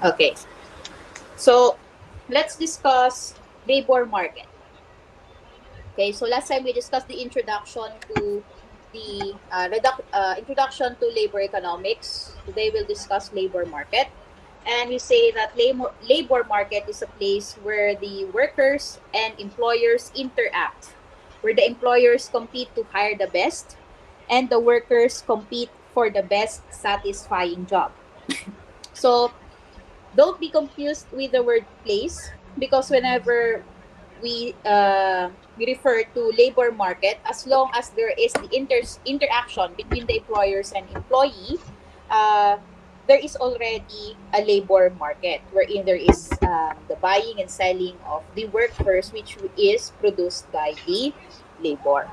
Okay, so let's discuss labor market. Okay, so last time we discussed the introduction to introduction to labor economics. Today we'll discuss labor market, and we say that labor market is a place where the workers and employers interact, where the employers compete to hire the best, and the workers compete for the best satisfying job. So don't be confused with the word place, because whenever we refer to labor market, as long as there is the interaction between the employers and employee, uh, there is already a labor market wherein there is the buying and selling of the workers, which is produced by the labor.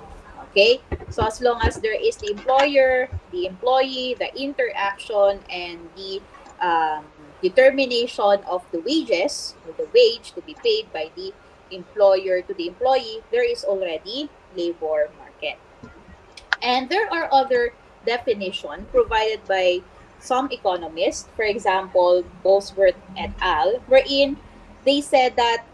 Okay, so as long as there is the employer, the employee, the interaction, and the determination of the wages, or the wage to be paid by the employer to the employee, there is already labor market. And there are other definitions provided by some economists, for example, Bosworth et al., wherein they said that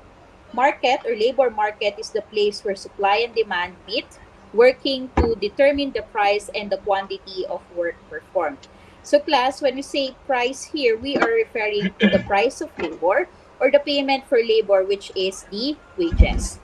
market or labor market is the place where supply and demand meet, working to determine the price and the quantity of work performed. So, class, when we say price here, we are referring to the price of labor or the payment for labor, which is the wages.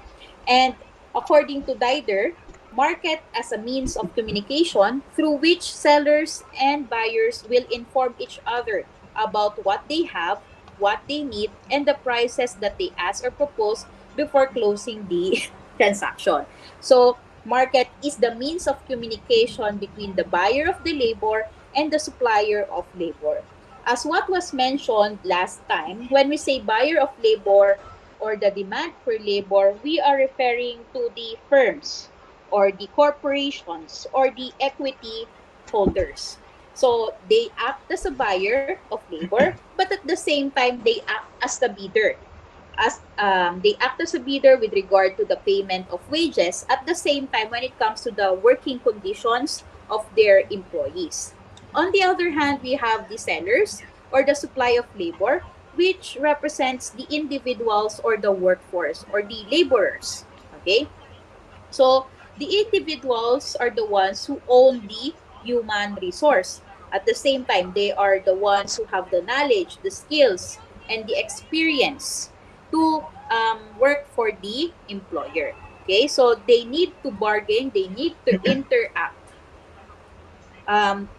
And according to Dider, market as a means of communication through which sellers and buyers will inform each other about what they have, what they need, and the prices that they ask or propose before closing the transaction. So, market is the means of communication between the buyer of the labor and the supplier of labor. As what was mentioned last time, when we say buyer of labor or the demand for labor, we are referring to the firms or the corporations or the equity holders. So they act as a buyer of labor, but at the same time they act as the bidder. As they act as a bidder with regard to the payment of wages. At the same time, when it comes to the working conditions of their employees. On the other hand, we have the sellers or the supply of labor, which represents the individuals or the workforce or the laborers. Okay, so the individuals are the ones who own the human resource. At the same time, they are the ones who have the knowledge, the skills, and the experience to work for the employer. Okay, so they need to bargain, they need to interact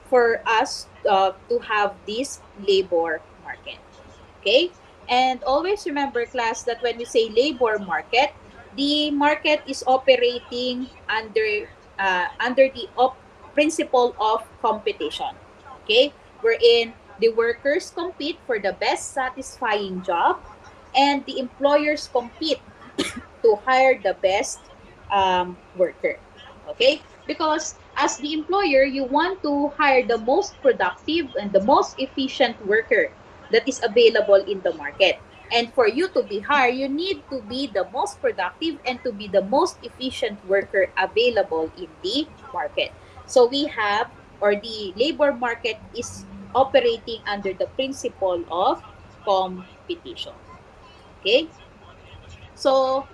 for us to have this labor market. Okay? And always remember, class, that when we say labor market, the market is operating under the principle of competition. Okay? Wherein the workers compete for the best satisfying job, and the employers compete to hire the best worker. Okay? Because as the employer, you want to hire the most productive and the most efficient worker that is available in the market. And for you to be hired, you need to be the most productive and to be the most efficient worker available in the market. So we have, or the labor market is operating under the principle of competition. Okay? So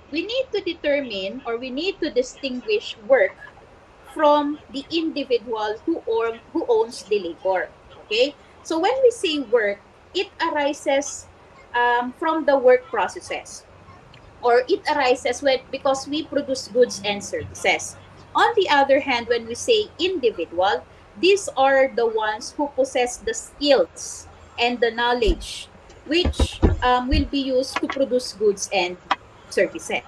we need to determine, or we need to distinguish work from the individual who owns the labor. Okay? So when we say work, it arises from the work processes, or it arises because we produce goods and services. On the other hand, when we say individual, these are the ones who possess the skills and the knowledge which will be used to produce goods and services.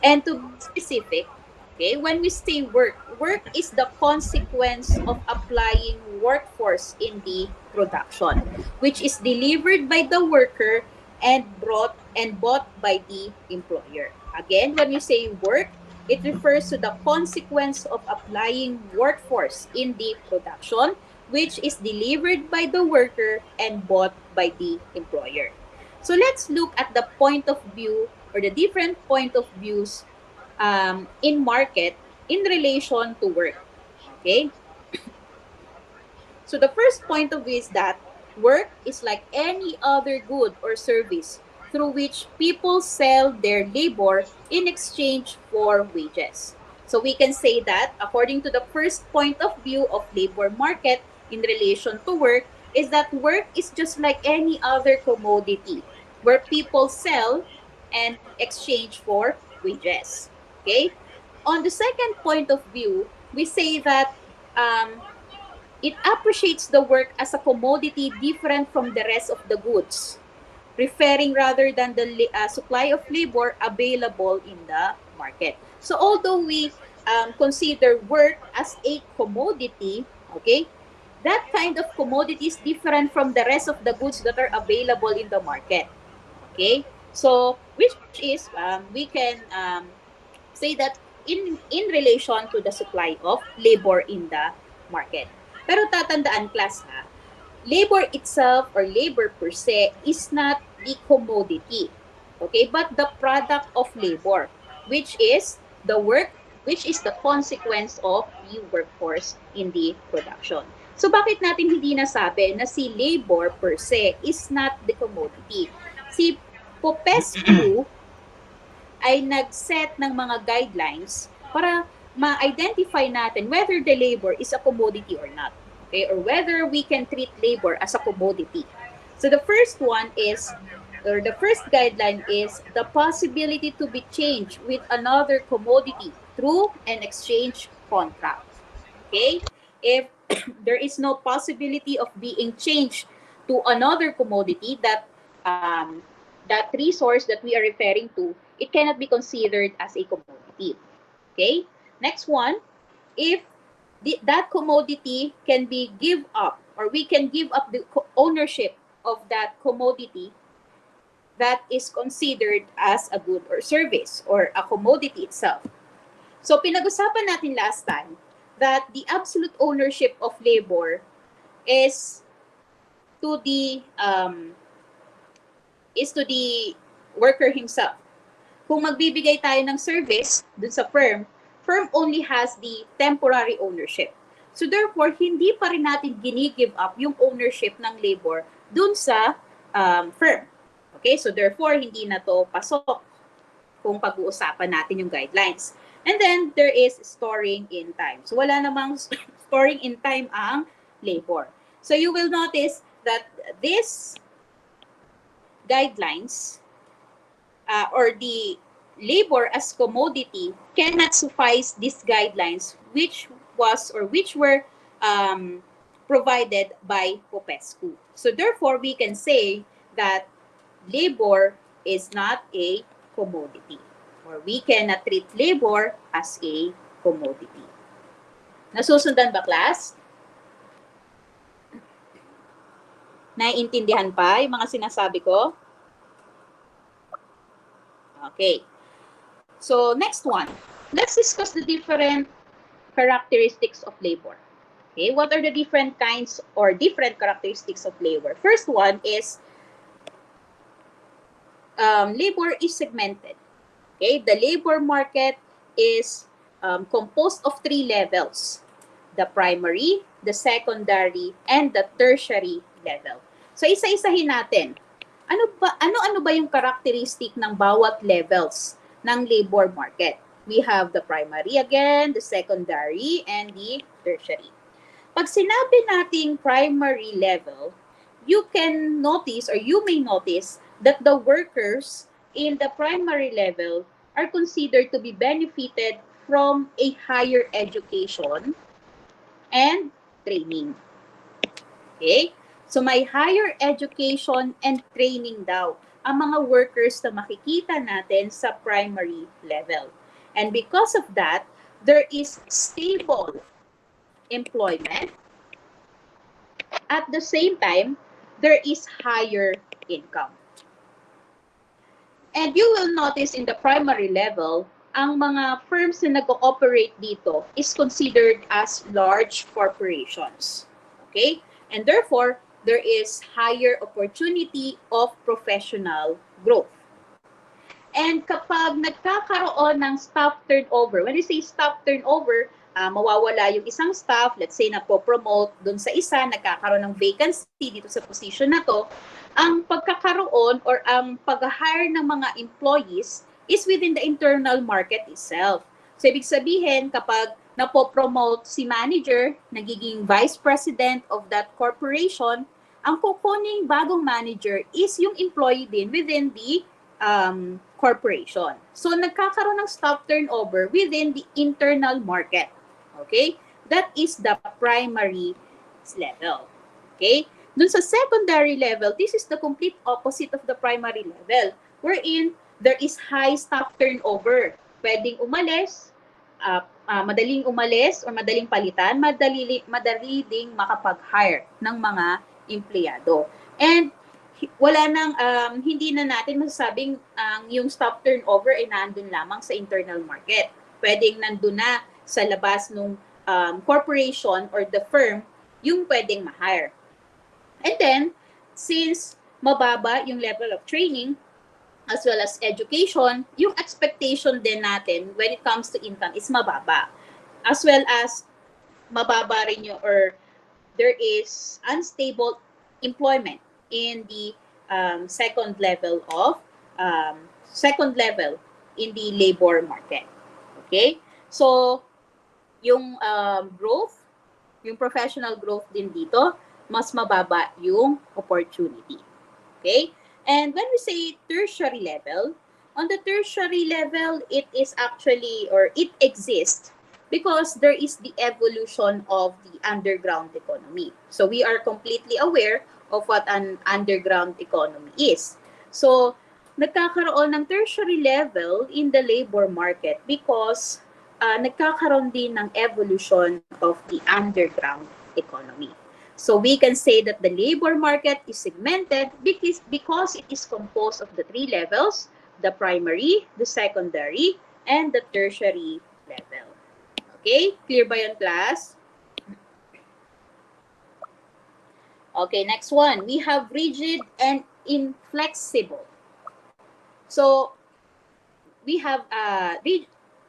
And to be specific, okay, when we say work, work is the consequence of applying workforce in the production, which is delivered by the worker and bought by the employer. Again, when we say work, it refers to the consequence of applying workforce in the production, which is delivered by the worker and bought by the employer. So let's look at the point of view or the different point of views in market in relation to work. Okay, so the first point of view is that work is like any other good or service through which people sell their labor in exchange for wages. So we can say that according to the first point of view of labor market in relation to work is that work is just like any other commodity where people sell and exchange for wages. Okay? On the second point of view, we say that um, it appreciates the work as a commodity different from the rest of the goods, referring rather than the supply of labor available in the market. So although we consider work as a commodity, okay, that kind of commodity is different from the rest of the goods that are available in the market. Okay, so which is we can say that in relation to the supply of labor in the market. Pero tatandaan class ha, labor itself or labor per se is not the commodity. Okay, but the product of labor, which is the work, which is the consequence of the workforce in the production. So bakit natin hindi nasabi na si labor per se is not the commodity? Si Popescu ay nag-set ng mga guidelines para ma-identify natin whether the labor is a commodity or not. Okay? Or whether we can treat labor as a commodity. So the first one is, or the first guideline is the possibility to be changed with another commodity through an exchange contract. Okay? If there is no possibility of being changed to another commodity, that resource that we are referring to, it cannot be considered as a commodity. Okay? Next one, if that commodity can be give up or we can give up the ownership of that commodity, that is considered as a good or service or a commodity itself. So pinag-usapan natin last time that the absolute ownership of labor is to the worker himself. Kung magbibigay tayo ng service dun sa firm, firm only has the temporary ownership. So therefore, hindi pa rin natin gini-give up yung ownership ng labor dun sa firm. Okay, so therefore, hindi na to pasok kung pag-uusapan natin yung guidelines. And then, there is storing in time. So wala namang storing in time ang labor. So you will notice that this guidelines or the labor as commodity cannot suffice these guidelines which were provided by Popescu. So therefore, we can say that labor is not a commodity or we cannot treat labor as a commodity. Nasusundan ba, class? Naiintindihan pa yung mga sinasabi ko? Okay. So, next one. Let's discuss the different characteristics of labor. Okay, what are the different kinds or different characteristics of labor? First one is labor is segmented. Okay, the labor market is composed of three levels: the primary, the secondary, and the tertiary level. So isa-isahin natin. Ano ba yung characteristic ng bawat levels ng labor market? We have the primary again, the secondary, and the tertiary. Pag sinabi nating primary level, you can notice or you may notice that the workers in the primary level are considered to be benefited from a higher education and training. Okay? So may higher education and training daw ang mga workers na makikita natin sa primary level. And because of that, there is stable employment. At the same time, there is higher income. And you will notice in the primary level, ang mga firms na nag-ooperate dito is considered as large corporations. Okay? And therefore, there is higher opportunity of professional growth. And kapag nagkakaroon ng staff turnover, when you say staff turnover, mawawala yung isang staff, let's say na po-promote dun sa isa, nagkakaroon ng vacancy dito sa position na to, ang pagkakaroon or ang pag-hire ng mga employees is within the internal market itself. So, ibig sabihin, kapag napo-promote si manager, nagiging vice president of that corporation, ang kukuning bagong manager is yung employee din within the corporation. So, nagkakaroon ng staff turnover within the internal market. Okay? That is the primary level. Okay? Dun sa secondary level, this is the complete opposite of the primary level, wherein there is high staff turnover. Pwedeng umalis, madaling umalis or madaling palitan, madali ding makapag-hire ng mga empleyado. And wala nang hindi na natin masasabing yung staff turnover ay nandun lamang sa internal market. Pwedeng nandun na sa labas ng corporation or the firm yung pwedeng ma-hire. And then, since mababa yung level of training as well as education, yung expectation din natin when it comes to income is mababa. As well as mababa rin yung or there is unstable employment in the second level in the labor market. Okay? So, yung growth, yung professional growth din dito, mas mababa yung opportunity. Okay? And when we say tertiary level, on the tertiary level, it is actually, or it exists because there is the evolution of the underground economy. So we are completely aware of what an underground economy is. So, nagkakaroon ng tertiary level in the labor market because nagkakaroon din ng evolution of the underground economy. So we can say that the labor market is segmented because it is composed of the three levels, the primary, the secondary, and the tertiary level. Okay? Clear ba yun, class? Okay, next one. We have rigid and inflexible. So, we have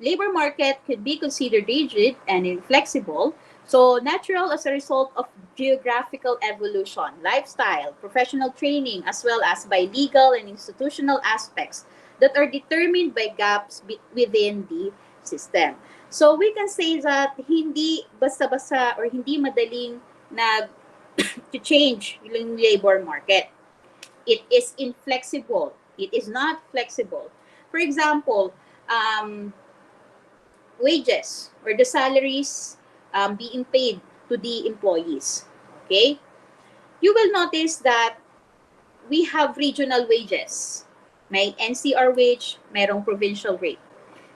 labor market could be considered rigid and inflexible. So, natural as a result of geographical evolution, lifestyle, professional training, as well as by legal and institutional aspects that are determined by gaps within the system. So, we can say that hindi basta-basta or hindi madaling to change yung labor market. It is inflexible. It is not flexible. For example, wages or the salaries being paid to the employees. Okay? You will notice that we have regional wages. May NCR wage, merong provincial rate.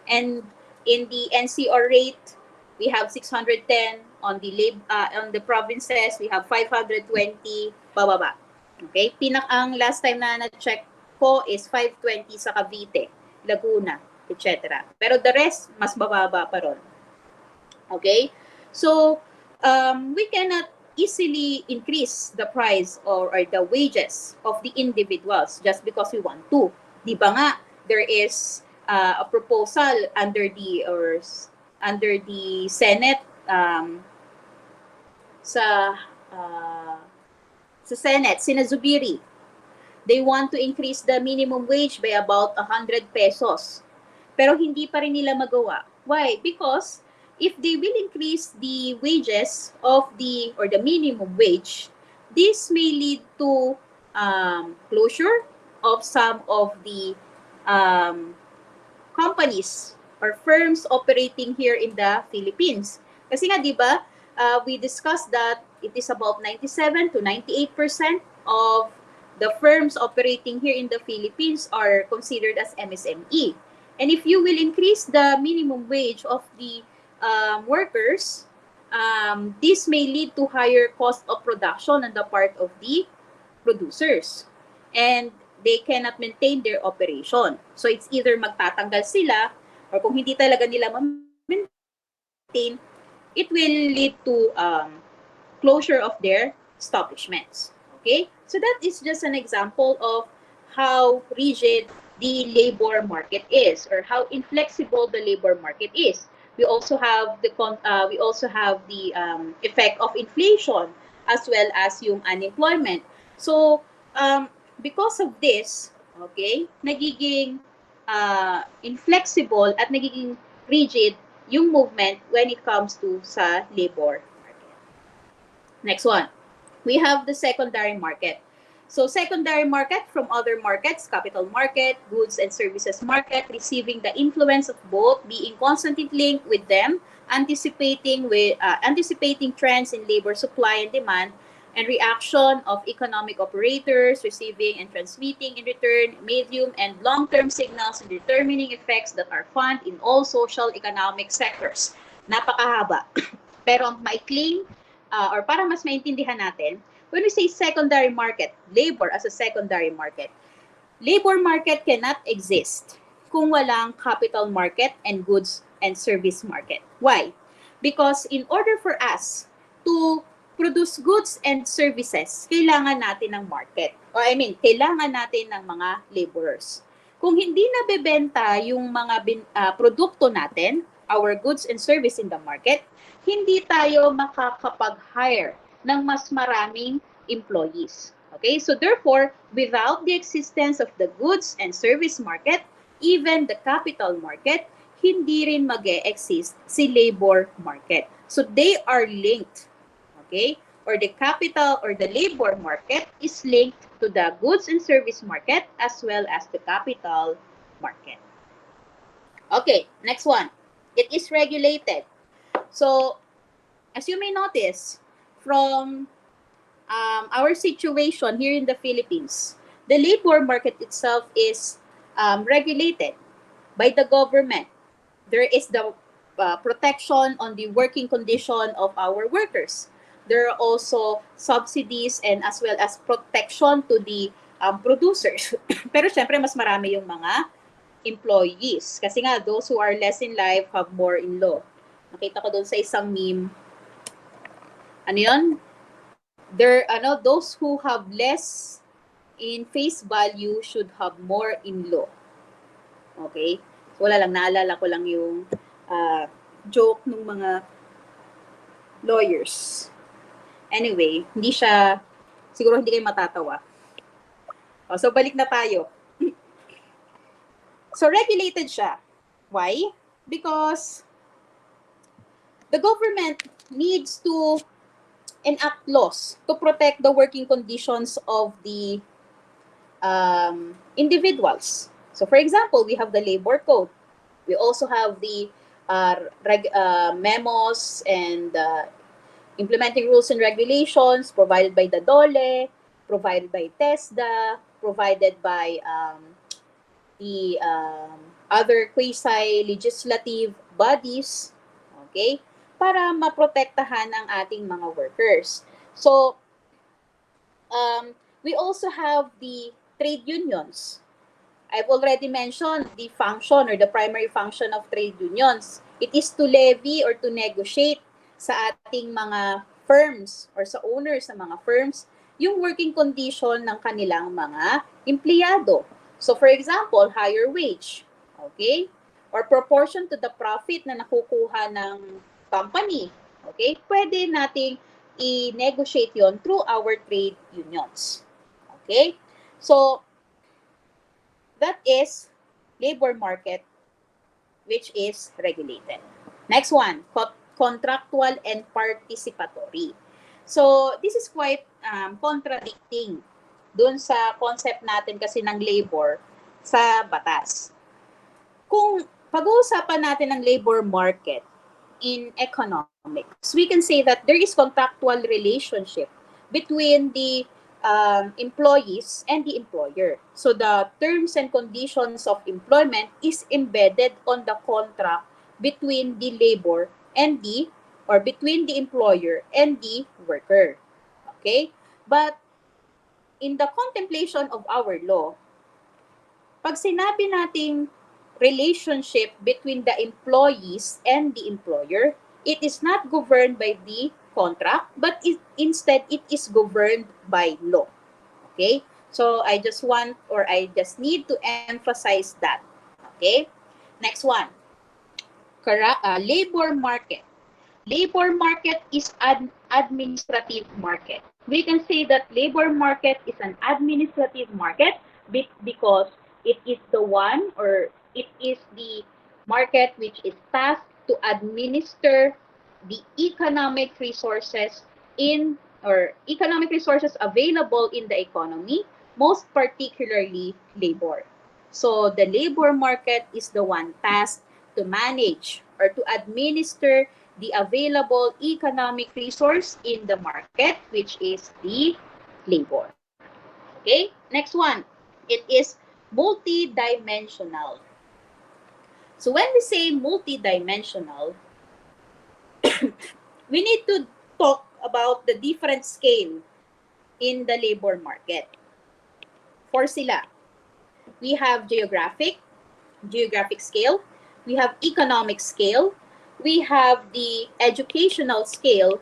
And in the NCR rate, we have 610. On the provinces, we have 520 bababa. Okay? Ang last time na na-check ko is 520 sa Cavite, Laguna, etc. Pero the rest, mas bababa pa ron. Okay? So, we cannot easily increase the price or the wages of the individuals just because we want to. Di ba nga, there is a proposal under the Senate sa Senate, Sinazubiri. They want to increase the minimum wage by about 100 pesos. Pero hindi pa rin nila magawa. Why? Because if they will increase the wages of the minimum wage, this may lead to closure of some of the companies or firms operating here in the Philippines. Kasi nga, di ba, we discussed that it is about 97 to 98% of the firms operating here in the Philippines are considered as MSME. And if you will increase the minimum wage of the workers, this may lead to higher cost of production on the part of the producers. And they cannot maintain their operation. So it's either magtatanggal sila or kung hindi talaga nila ma-maintain, it will lead to closure of their establishments. Okay? So that is just an example of how rigid the labor market is or how inflexible the labor market is. We also have the effect of inflation as well as yung unemployment. So because of this, okay, nagiging inflexible at nagiging rigid yung movement when it comes to sa labor market. Next one. We have the secondary market. So secondary market from other markets, capital market, goods and services market, receiving the influence of both, being constantly linked with them, anticipating trends in labor supply and demand, and reaction of economic operators, receiving and transmitting in return medium and long-term signals and determining effects that are found in all social economic sectors. Napakahaba. Pero maikling or para mas maintindihan natin, when we say secondary market, labor as a secondary market, labor market cannot exist kung walang capital market and goods and service market. Why? Because in order for us to produce goods and services, kailangan natin ng market. Or kailangan natin ng mga laborers. Kung hindi nabebenta yung mga produkto natin, our goods and service in the market, hindi tayo makakapag-hire ng mas maraming employees. Okay? So therefore, without the existence of the goods and service market, even the capital market, hindi rin mag-e-exist si labor market. So they are linked. Okay? Or the capital or the labor market is linked to the goods and service market as well as the capital market. Okay, next one. It is regulated. So, as you may notice, from our situation here in the Philippines, the labor market itself is regulated by the government. There is the protection on the working condition of our workers. There are also subsidies and as well as protection to the producers. Pero syempre, mas marami yung mga employees. Kasi nga, those who are less in life have more in law. Nakita ko doon sa isang meme. Ano yun? Those who have less in face value should have more in law. Okay? So, wala lang, naalala ko lang yung joke ng mga lawyers. Anyway, siguro hindi kayo matatawa. So, balik na tayo. So, regulated siya. Why? Because the government needs to enact laws to protect the working conditions of the individuals. So, for example, we have the labor code. We also have the memos and implementing rules and regulations provided by the DOLE, provided by TESDA, provided by the other quasi-legislative bodies, okay, para maprotektahan ang ating mga workers. So, we also have the trade unions. I've already mentioned the function or the primary function of trade unions. It is to levy or to negotiate sa ating mga firms or sa owners ng mga firms yung working condition ng kanilang mga empleyado. So for example, higher wage, okay? Or proportion to the profit na nakukuha ng company, okay? Pwede nating i-negotiate yon through our trade unions. Okay? So that is labor market which is regulated. Next one, contractual and participatory. So, this is quite contradicting dun sa concept natin kasi ng labor sa batas. Kung pag-uusapan natin ng labor market, in economics, we can say that there is contractual relationship between the employees and the employer. So the terms and conditions of employment is embedded on the contract between the labor and the or between the employer and the worker. Okay? But in the contemplation of our law, pag sinabi nating relationship between the employees and the employer, it is not governed by the contract, but instead it is governed by law. Okay? So I just need to emphasize that. Okay? Next one, labor market. Labor market is an administrative market. We can say that labor market is an administrative market because it is the one, or it is the market which is tasked to administer the economic resources in or economic resources available in the economy, most particularly labor. So the labor market is the one tasked to manage or to administer the available economic resource in the market, which is the labor. Okay, next one. It is multidimensional. So when we say multidimensional, we need to talk about the different scale in the labor market. For sila, we have geographic scale, we have economic scale, we have the educational scale,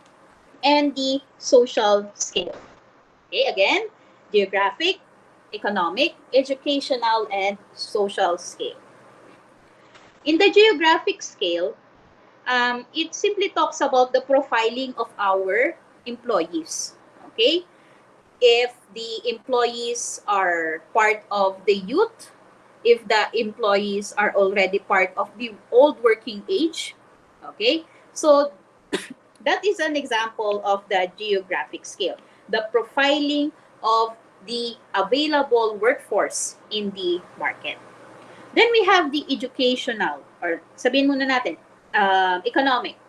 and the social scale. Okay, again, geographic, economic, educational, and social scale. In the geographic scale, it simply talks about the profiling of our employees. Okay, if the employees are part of the youth, if the employees are already part of the old working age. Okay, so that is an example of the geographic scale, the profiling of the available workforce in the market. Then we have the educational, or sabihin muna natin, economic.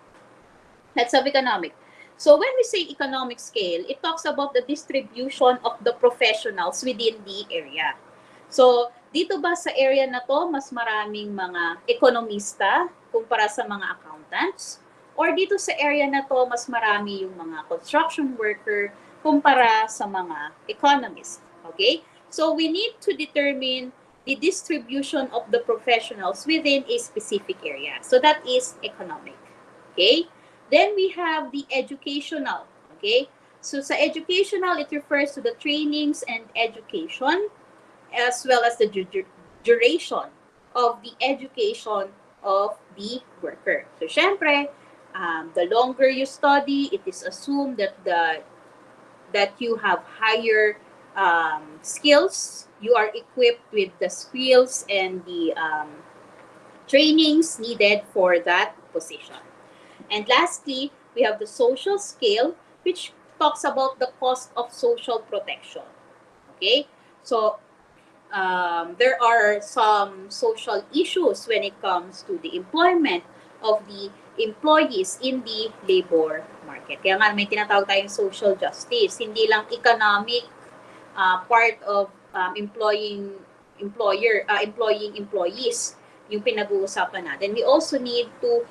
Let's have economic. So when we say economic scale, it talks about the distribution of the professionals within the area. So, dito ba sa area na to, mas maraming mga ekonomista kumpara sa mga accountants? Or dito sa area na to, mas marami yung mga construction worker kumpara sa mga economists? Okay? So, we need to determine the distribution of the professionals within a specific area. So, that is economic. Okay? Then we have the educational. Okay? So, sa educational, it refers to the trainings and education as well as the duration of the education of the worker. So, syempre, the longer you study, it is assumed that you have higher skills. You are equipped with the skills and the trainings needed for that position. And lastly, we have the social scale, which talks about the cost of social protection. Okay, so there are some social issues when it comes to the employment of the employees in the labor market. Kaya nga may tinatawag tayong social justice. Hindi lang economic part of employing employees yung pinag-uusapan natin. We also need to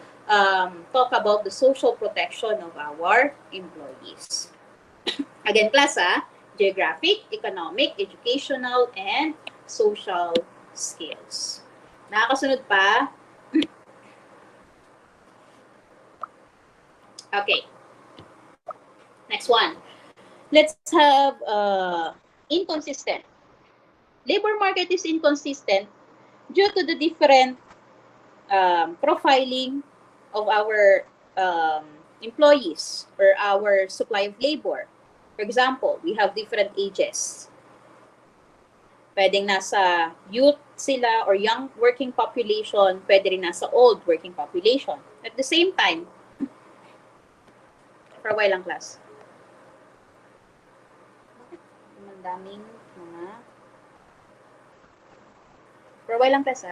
talk about the social protection of our employees. Again, class, geographic, economic, educational, and social skills. Nakakasunod pa? Okay. Next one. Let's have inconsistent. Labor market is inconsistent due to the different profiling of our employees or our supply of labor. For example, we have different ages. Pwedeng nasa youth sila or young working population, pwede rin nasa old working population. At the same time, for a while lang class. Ang daming mga... For a while lang class,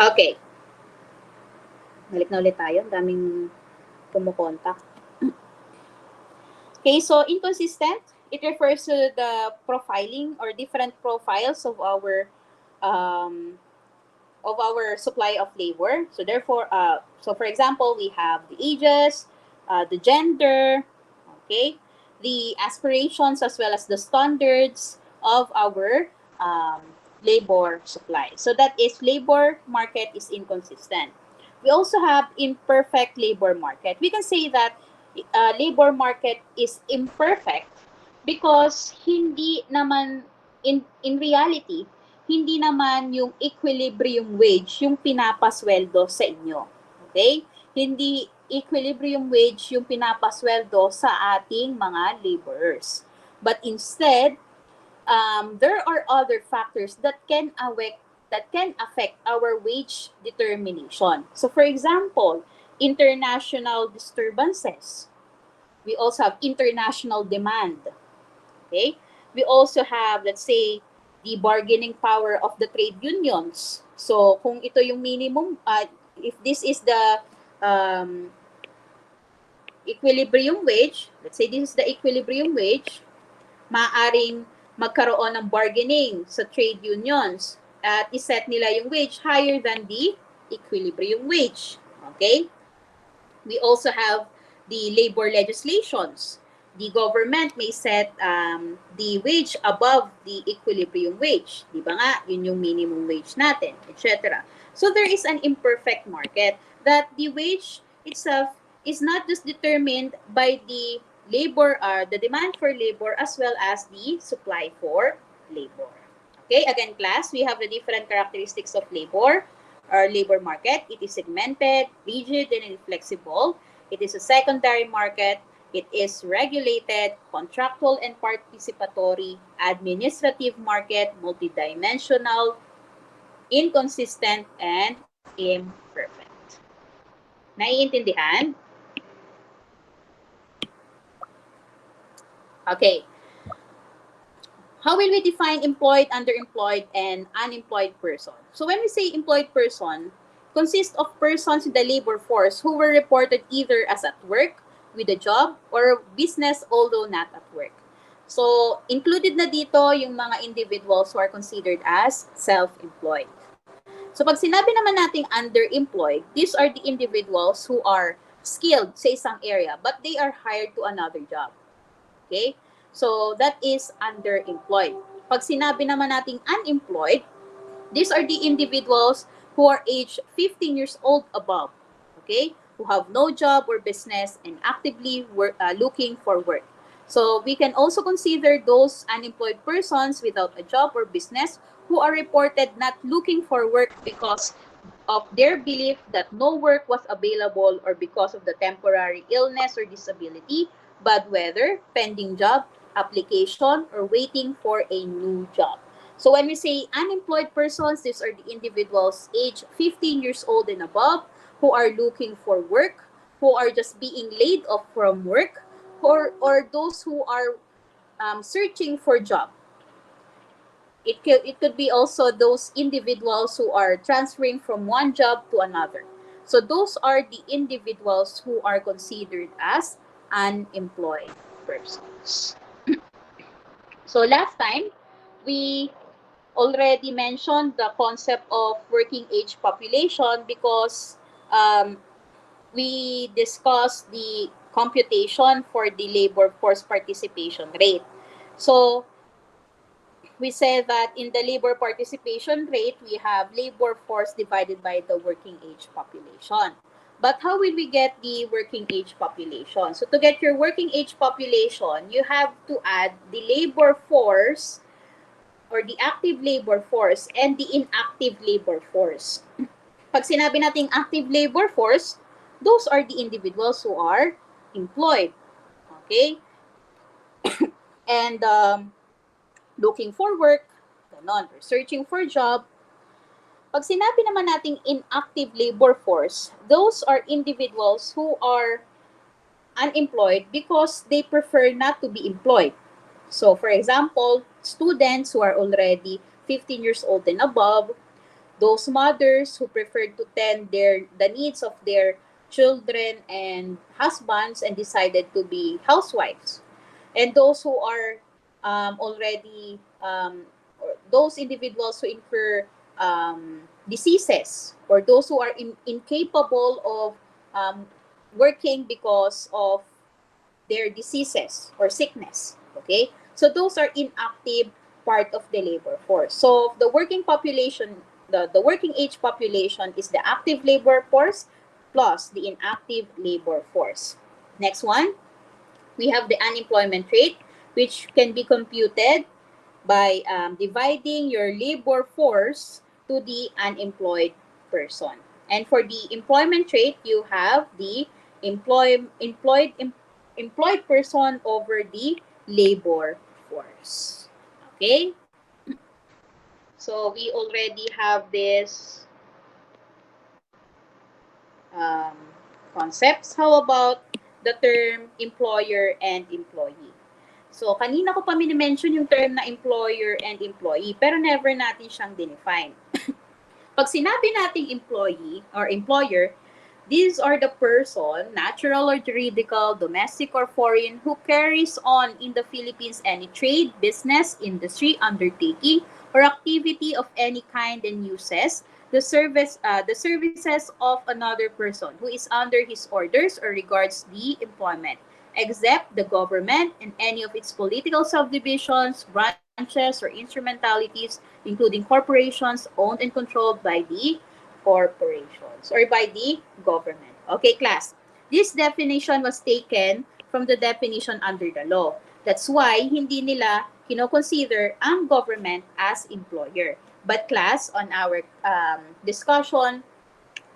Okay, balik na ulit tayo. Ang daming kumukontak. Okay, so inconsistent, it refers to the profiling or different profiles um, of our supply of labor. So therefore, so for example, we have the ages, the gender, okay, the aspirations as well as the standards of our labor supply. So that is labor market is inconsistent. We also have imperfect labor market. We can say that labor market is imperfect because hindi naman in reality hindi naman yung equilibrium wage yung pinapasweldo sa inyo. Okay? Hindi equilibrium wage yung pinapasweldo sa ating mga laborers. But instead, there are other factors that can affect our wage determination. So for example, international disturbances. We also have international demand. Okay? We also have, let's say, the bargaining power of the trade unions. So, kung ito yung minimum, if this is the um, equilibrium wage, let's say this is the equilibrium wage, maaring magkaroon ng bargaining sa trade unions at iset nila yung wage higher than the equilibrium wage. Okay? We also have the labor legislations. The government may set the wage above the equilibrium wage. Di ba nga, yun yung minimum wage natin, etc. So there is an imperfect market that the wage itself is not just determined by the labor, the demand for labor as well as the supply for labor. Okay, again class, we have the different characteristics of labor. Our labor market, it is segmented, rigid, and inflexible. It is a secondary market. It is regulated, contractual and participatory, administrative market, multidimensional, inconsistent, and imperfect. Naiintindihan? Okay. How will we define employed, underemployed, and unemployed person? So when we say employed person, consists of persons in the labor force who were reported either as at work, with a job, or business although not at work. So, included na dito yung mga individuals who are considered as self-employed. So, pag sinabi naman nating underemployed, these are the individuals who are skilled sa isang area, but they are hired to another job. Okay? So, that is underemployed. Pag sinabi naman nating unemployed, these are the individuals who are aged 15 years old above, okay? Who have no job or business and actively looking for work. So, we can also consider those unemployed persons without a job or business who are reported not looking for work because of their belief that no work was available or because of the temporary illness or disability, bad weather, pending job application, or waiting for a new job. So when we say unemployed persons, these are the individuals aged 15 years old and above who are looking for work, who are just being laid off from work, or those who are searching for job. It could be also those individuals who are transferring from one job to another. So those are the individuals who are considered as unemployed persons. So last time, we already mentioned the concept of working age population because we discussed the computation for the labor force participation rate. So we said that in the labor participation rate, we have labor force divided by the working age population. But how will we get the working age population? So to get your working age population, you have to add the labor force or the active labor force and the inactive labor force. Pag sinabi nating active labor force, those are the individuals who are employed. Okay? And looking for work, ganon, or searching for job. Pag sinabi naman nating inactive labor force, those are individuals who are unemployed because they prefer not to be employed. So, for example, students who are already 15 years old and above, those mothers who preferred to tend the needs of their children and husbands and decided to be housewives. And those who are already, or those individuals who incur diseases, or those who are incapable of working because of their diseases or sickness. Okay? So those are inactive part of the labor force. So the working population, the working age population is the active labor force plus the inactive labor force. Next one, we have the unemployment rate, which can be computed by dividing your labor force to the unemployed person. And for the employment rate, you have the employed person over the labor force. Okay? So we already have this um, concepts. How about the term employer and employee? So, kanina ko pa mini-mention yung term na employer and employee, pero never natin siyang dinefine. Pag sinabi nating employee or employer, these are the person, natural or juridical, domestic or foreign, who carries on in the Philippines any trade, business, industry, undertaking, or activity of any kind and uses the services of another person who is under his orders or regards the employment, except the government and any of its political subdivisions, branches, or instrumentalities, including corporations owned and controlled by the corporations or by the government. Okay, class. This definition was taken from the definition under the law. That's why hindi nila kino-consider ang government as employer. But class, on our discussion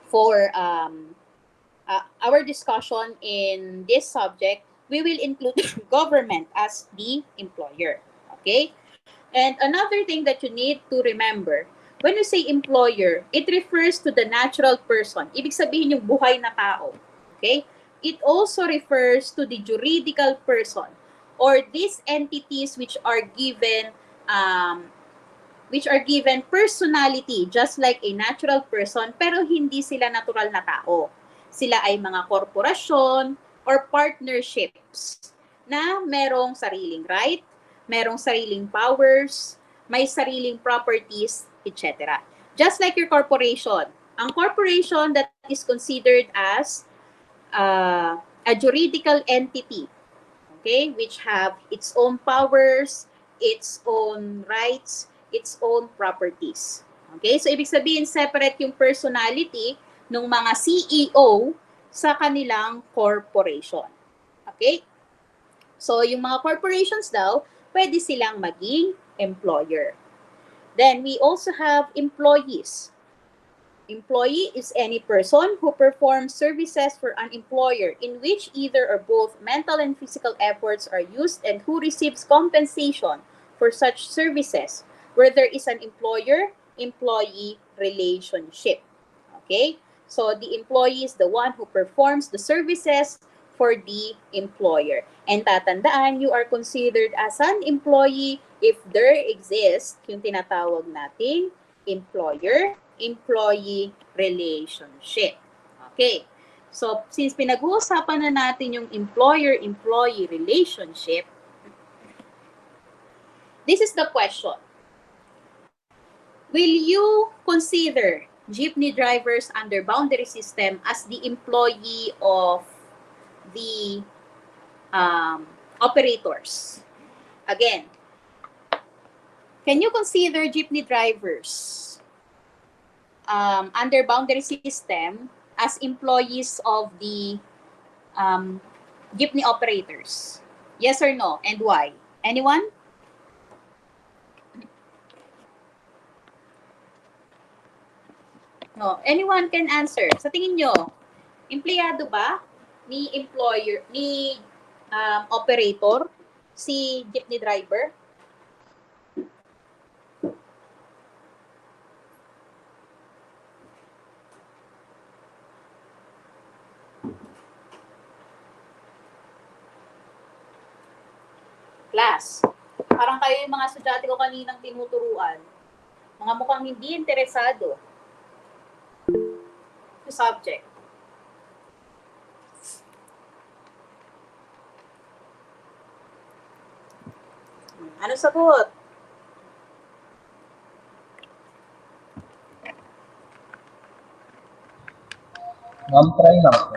for our discussion in this subject, we will include government as the employer. Okay? And another thing that you need to remember, when you say employer, it refers to the natural person. Ibig sabihin yung buhay na tao. Okay? It also refers to the juridical person or these entities um, which are given personality just like a natural person pero hindi sila natural na tao. Sila ay mga korporasyon or partnerships na merong sariling right, merong sariling powers, may sariling properties, etc. Just like your corporation. Ang corporation that is considered as a juridical entity, okay, which have its own powers, its own rights, its own properties. Okay, so ibig sabihin separate yung personality ng mga CEO sa kanilang corporation. Okay? So yung mga corporations daw, pwede silang maging employer. Then we also have employees. Employee is any person who performs services for an employer in which either or both mental and physical efforts are used and who receives compensation for such services, where there is an employer-employee relationship. Okay? So the employee is the one who performs the services for the employer. And tatandaan, you are considered as an employee if there exists yung tinatawag nating employer-employee relationship. Okay. So, since pinag-uusapan na natin yung employer-employee relationship, this is the question. Will you consider jeepney drivers under boundary system as the employee of the operators? Again, can you consider jeepney drivers under boundary system as employees of the jeepney operators? Yes or no? And why? Anyone? No. Anyone can answer. Sa tingin nyo, empleyado ba ni operator si jeepney driver? Class, parang kayo yung mga estudyante ko kaninang tinuturuan. Mga mukhang hindi interesado. subject. Ano sagot? Ma'am, try lang po.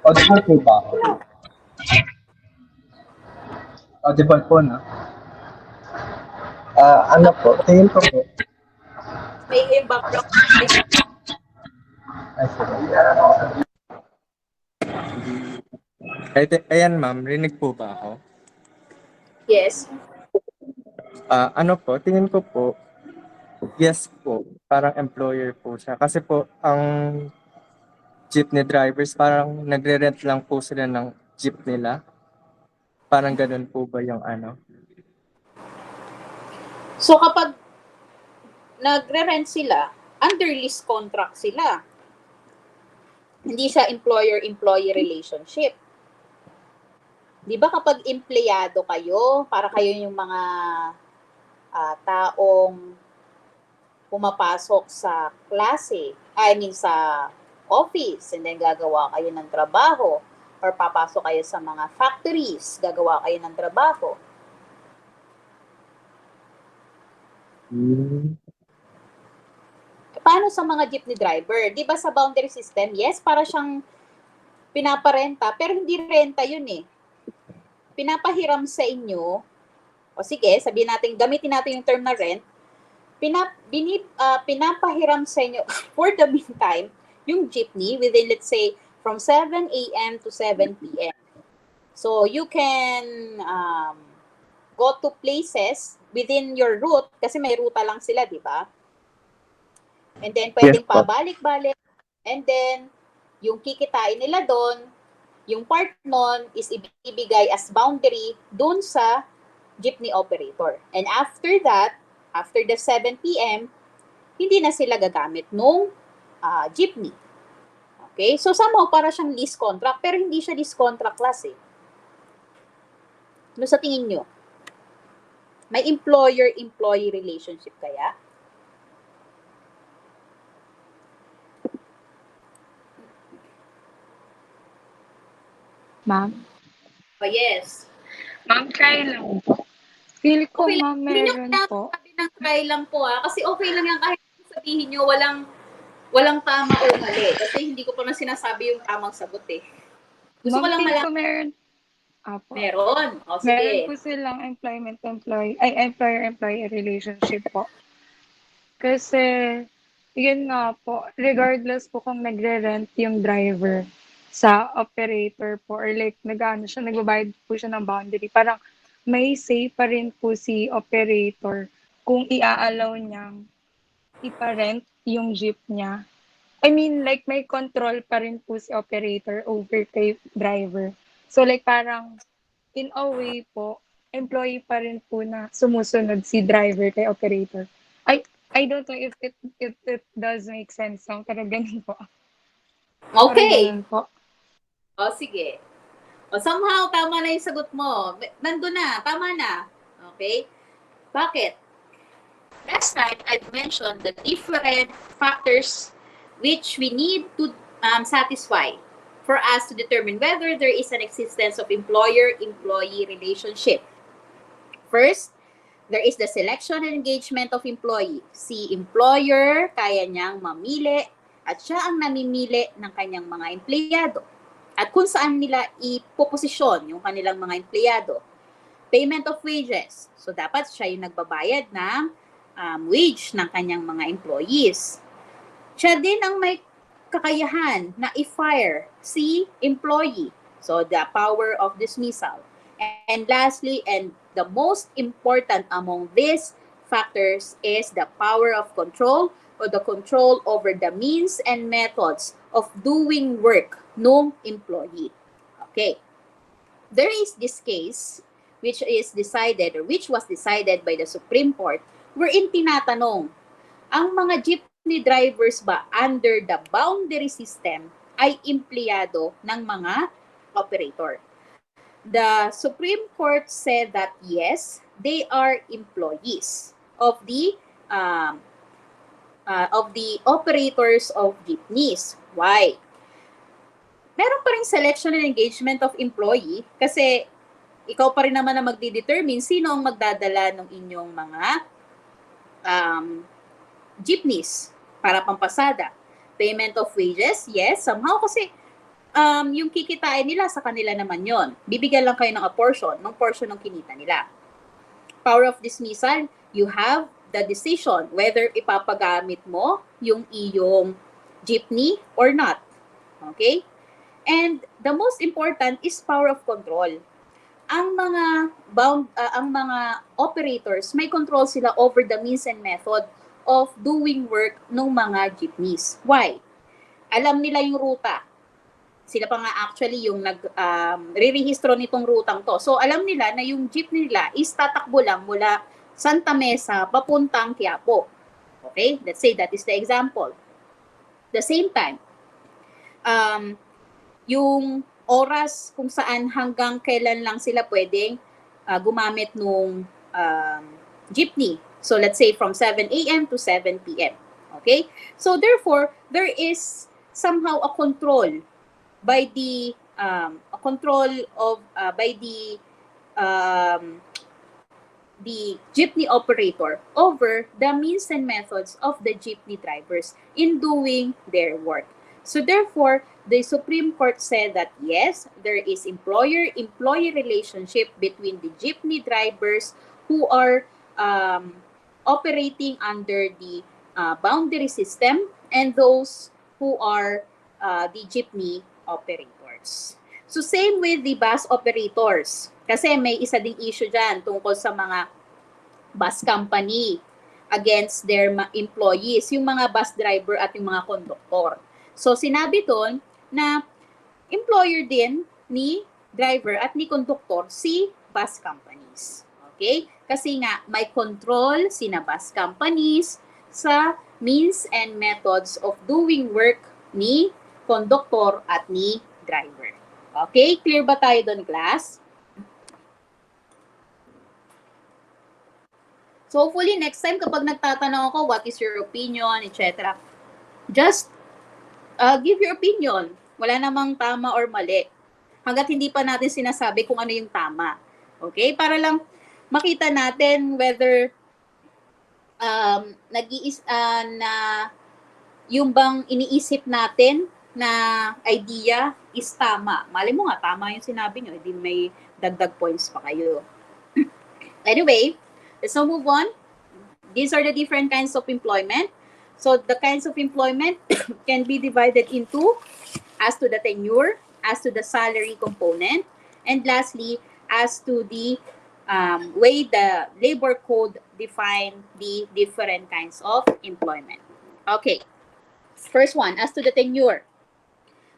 Audible po ba ako? Audible po, no? Ano po, tingin ko po. May yung background noise. Ay, sige. Ayan ma'am, rinig po ba ako? Yes. Ano po, tingin ko po, yes po, parang employer po siya. Kasi po, ang jeepney drivers, parang nagre-rent lang po sila ng jeep nila. Parang ganun po ba yung ano? So kapag nagre-rent sila, under lease contract sila. Hindi siya employer-employee relationship. Di ba kapag empleyado kayo, para kayo yung mga taong pumapasok sa klase, sa office, and then gagawa kayo ng trabaho, or papasok kayo sa mga factories, gagawa kayo ng trabaho. Paano sa mga jeepney driver? Di ba sa boundary system, yes, para siyang pinaparenta, pero hindi renta yun eh. Pinapahiram sa inyo, o sige, sabihin natin, gamitin natin yung term na rent, pinapahiram sa inyo for the meantime, yung jeepney within, let's say, from 7 a.m. to 7 p.m. So, you can go to places within your route, kasi may ruta lang sila, di ba? And then, pwedeng Yes po. pabalik-balik. And then, yung kikitain nila doon, yung part nun is ibibigay as boundary doon sa jeepney operator. And after that, after the 7 p.m., hindi na sila gagamit nung jeepney. Okay? So, somehow, para siyang lease contract, pero hindi siya lease contract class eh. Ano sa tingin nyo? May employer-employee relationship kaya? Ma'am? Oh, yes. Ma'am, try lang po. Feel ko, Okay lang. ma'am, Hindi nyo meron po. sabi ng try lang po kasi okay lang yan kahit sabihin nyo walang tama o mali. Kasi hindi ko pa na sinasabi yung tamang sagot eh. Gusto ko Ma'am, lang feel ko malaman. meron. Apo. Meron. O Meron sige. po silang employer-employee relationship po. Kasi, yun nga po, regardless po kung nagre-rent yung driver sa operator po or like siya, nagbabayad po siya ng boundary. Parang may say pa rin po si operator kung i-allow niyang ipa-rent yung jeep niya. I mean, like, may control pa rin po si operator over kay driver. So, like, parang, in a way po, employee pa rin po na sumusunod si driver kay operator. I don't know if it does make sense lang, pero ganun po. Parang Okay. ganun po. O sige. O somehow, tama na yung sagot mo. Nandun na. Tama na. Okay? Bakit? Last time, I've mentioned the different factors which we need to satisfy for us to determine whether there is an existence of employer-employee relationship. First, there is the selection and engagement of employee. Si employer, kaya niyang mamili at siya ang namimili ng kanyang mga empleyado. At kung saan nila ipoposisyon yung kanilang mga empleyado. Payment of wages. So, dapat siya yung nagbabayad ng wage ng kanyang mga employees. Siya din ang may kakayahan na i-fire si employee. So, the power of dismissal. And lastly, and the most important among these factors is the power of control or the control over the means and methods of doing work ng employee. Okay. There is this case which was decided by the Supreme Court wherein tinatanong, ang mga jeepney drivers ba under the boundary system ay empleyado ng mga operator? The Supreme Court said that yes, they are employees of the operators of jeepneys. Why? Meron pa rin selection and engagement of employee kasi ikaw pa rin naman na magdi-determine sino ang magdadala ng inyong mga um, jeepneys para pampasada. Payment of wages, yes, somehow kasi yung kikitain nila sa kanila naman yon. Bibigyan lang kayo ng a portion, ng portion ng kinita nila. Power of dismissal, you have the decision whether ipapagamit mo yung iyong jeepney or not. Okay? And the most important is power of control. Ang mga operators, may control sila over the means and method of doing work ng mga jeepneys. Why? Alam nila yung ruta. Sila pa nga actually yung re-rehistro nitong rutang to. So alam nila na yung jeep nila is tatakbo lang mula Santa Mesa papuntang Quiapo. Okay? Let's say that is the example. The same time, yung oras kung saan hanggang kailan lang sila pwedeng gumamit nung jeepney. So let's say from 7 a.m. to 7 p.m. Okay? So therefore, there is somehow a control by the the jeepney operator over the means and methods of the jeepney drivers in doing their work. So therefore, the Supreme Court said that yes, there is employer-employee relationship between the jeepney drivers who are operating under the boundary system and those who are the jeepney operators. So same with the bus operators. Kasi may isa ding issue dyan tungkol sa mga bus company against their employees, yung mga bus driver at yung mga konduktor. So sinabi doon na employer din ni driver at ni konduktor si bus companies. Okay? Kasi nga may control sina bus companies sa means and methods of doing work ni konduktor at ni driver. Okay? Clear ba tayo doon, class? So hopefully next time kapag nagtatanong ako what is your opinion, etc. Just give your opinion. Wala namang tama or mali. Hanggat hindi pa natin sinasabi kung ano yung tama. Okay? Para lang makita natin whether na yung bang iniisip natin na idea is tama. Mali mo nga, tama yung sinabi nyo. Hindi may dagdag points pa kayo. Anyway, let's now move on. These are the different kinds of employment. So the kinds of employment can be divided into as to the tenure, as to the salary component, and lastly, as to the way the labor code define the different kinds of employment. Okay, first one, as to the tenure.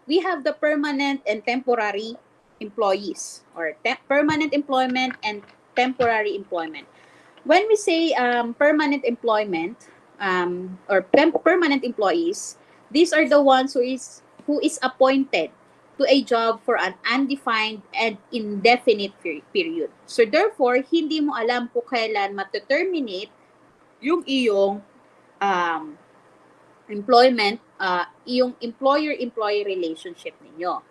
We have the permanent and temporary employees, or permanent employment and temporary employment. When we say permanent employment or permanent employees, these are the ones who is appointed to a job for an undefined and indefinite period. So therefore, hindi mo alam kung kailan ma-terminate yung iyong employment, yung employer-employee relationship ninyo.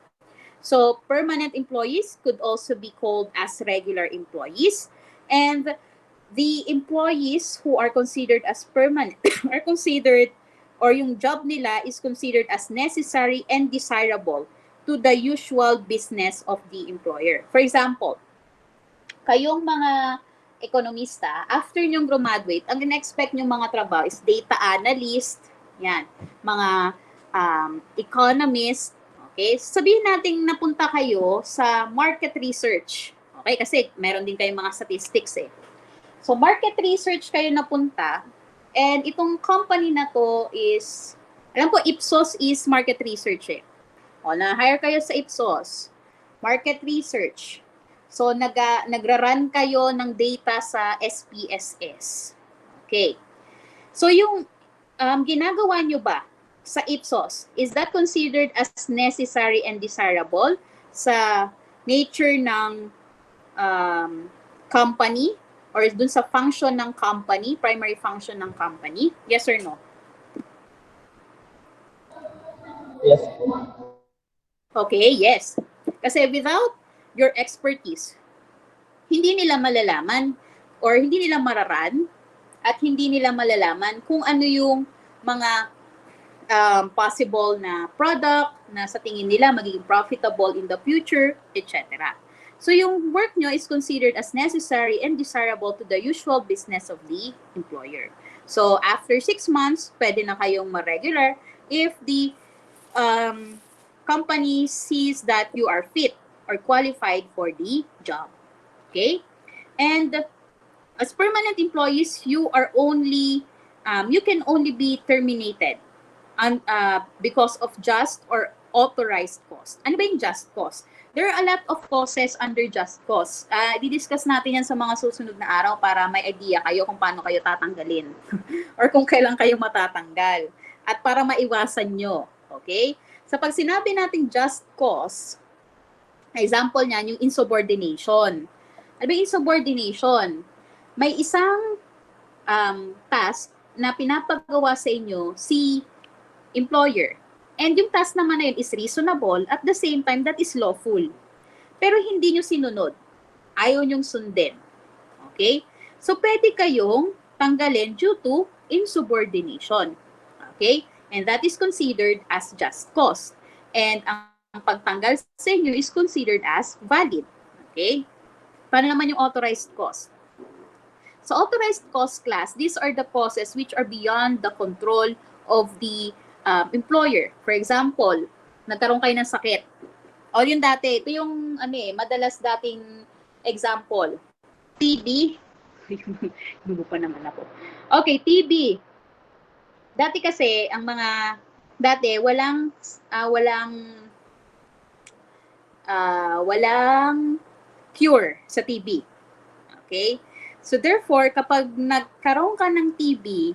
So permanent employees could also be called as regular employees, and the employees who are considered as permanent are considered, or yung job nila is considered as necessary and desirable to the usual business of the employer. For example, kayong mga ekonomista, after nyong graduate, ang in-expect nyong mga trabaho is data analyst, yan, mga economist, okay? Sabihin natin napunta kayo sa market research, okay? Kasi meron din kayong mga statistics eh. So market research kayo napunta, and itong company na to is, alam ko Ipsos is market research eh. O, na-hire kayo sa Ipsos, market research. So nagra-run kayo ng data sa SPSS. Okay. So yung ginagawa nyo ba sa Ipsos, is that considered as necessary and desirable sa nature ng company or dun sa function ng company, primary function ng company? Yes or no? Yes po. Okay, yes. Kasi without your expertise, hindi nila malalaman or hindi nila mararan at hindi nila malalaman kung ano yung mga possible na product na sa tingin nila magiging profitable in the future, etc. So yung work nyo is considered as necessary and desirable to the usual business of the employer. So after 6 months, pwede na kayong ma-regular if the company sees that you are fit or qualified for the job. Okay? And as permanent employees, you can only be terminated because of just or authorized cause. Ano ba yung just cause? There are a lot of causes under just cause. Didiscuss natin yan sa mga susunod na araw para may idea kayo kung paano kayo tatanggalin or kung kailan kayo matatanggal at para maiwasan nyo. Okay? Sa pag sinabi nating just cause, example niyan yung insubordination. Ano ba yung insubordination? May isang task na pinapagawa sa inyo si employer. And yung task naman na yun is reasonable at the same time that is lawful. Pero hindi nyo sinunod. Ayaw nyong sundin. Okay? So, pwede kayong tanggalin due to insubordination. Okay? And that is considered as just cause. And ang pagtanggal sa inyo is considered as valid. Okay? Paano naman yung authorized cause? Sa authorized cause class, these are the causes which are beyond the control of the employer. For example, nagkaroon kayo ng sakit. O yun dati, ito yung madalas dating example. TB. Gumo pa naman ako. Okay, TB. Dati kasi, walang cure sa TB. Okay? So therefore, kapag nagkaroon ka ng TB,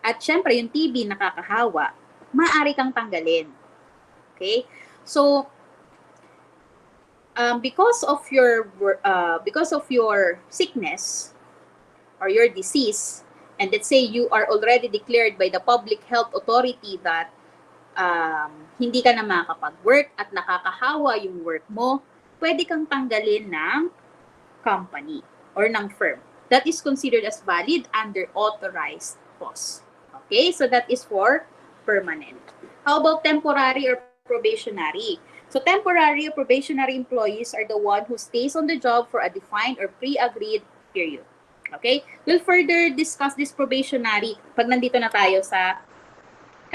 at syempre yung TB nakakahawa, maaari kang tanggalin. Okay? So, because of your sickness or your disease, and let's say you are already declared by the public health authority that hindi ka na makakapag-work at nakakahawa yung work mo, pwede kang tanggalin ng company or ng firm. That is considered as valid under authorized cause. Okay, so that is for permanent. How about temporary or probationary? So temporary or probationary employees are the one who stays on the job for a defined or pre-agreed period. Okay? We'll further discuss this probationary pag nandito na tayo sa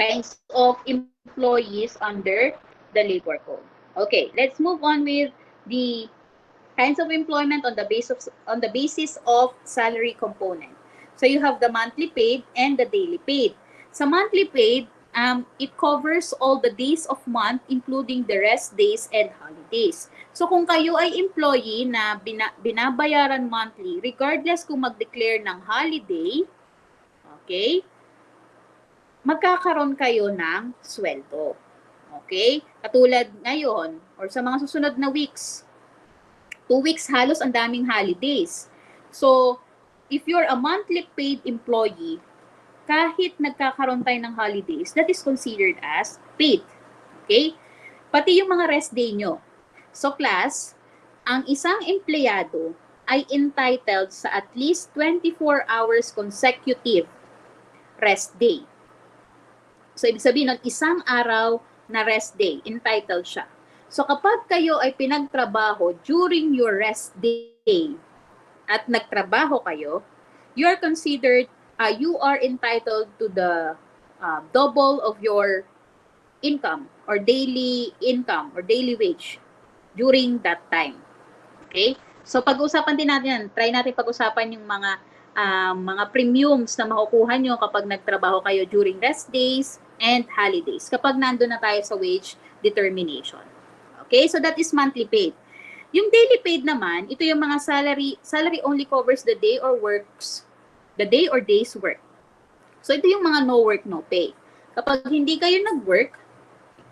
kinds of employees under the labor code. Okay, let's move on with the kinds of employment on the basis of salary component. So you have the monthly paid and the daily paid. Sa monthly paid, it covers all the days of month including the rest days and holidays. So kung kayo ay employee na binabayaran monthly, regardless kung mag-declare ng holiday, okay, magkakaroon kayo ng sweldo. Okay? Katulad ngayon or sa mga susunod na weeks, 2 weeks halos ang daming holidays. So, if you're a monthly paid employee, kahit nagkakaroon tayo ng holidays, that is considered as paid. Okay? Pati yung mga rest day nyo. So, class, ang isang empleyado ay entitled sa at least 24 hours consecutive rest day. So, ibig sabihin nun, isang araw na rest day, entitled siya. So kapag kayo ay pinagtrabaho during your rest day at nagtrabaho kayo, you are entitled to the double of your income or daily wage during that time. Okay? So pag-usapan din natin, try natin pag-usapan yung mga premiums na makukuha nyo kapag nagtrabaho kayo during rest days and holidays. Kapag nandun na tayo sa wage determination. Okay, so that is monthly paid. Yung daily paid naman, ito yung mga salary only covers the day or day's work. So ito yung mga no work, no pay. Kapag hindi kayo nag-work,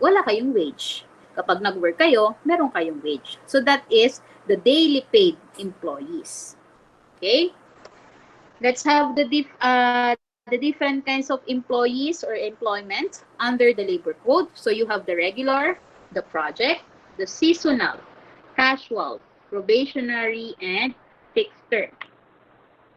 wala kayong wage. Kapag nag-work kayo, meron kayong wage. So that is the daily paid employees. Okay? Let's have the the different kinds of employees or employment under the labor code. So you have the regular, the project, the seasonal, casual, probationary, and fixed term.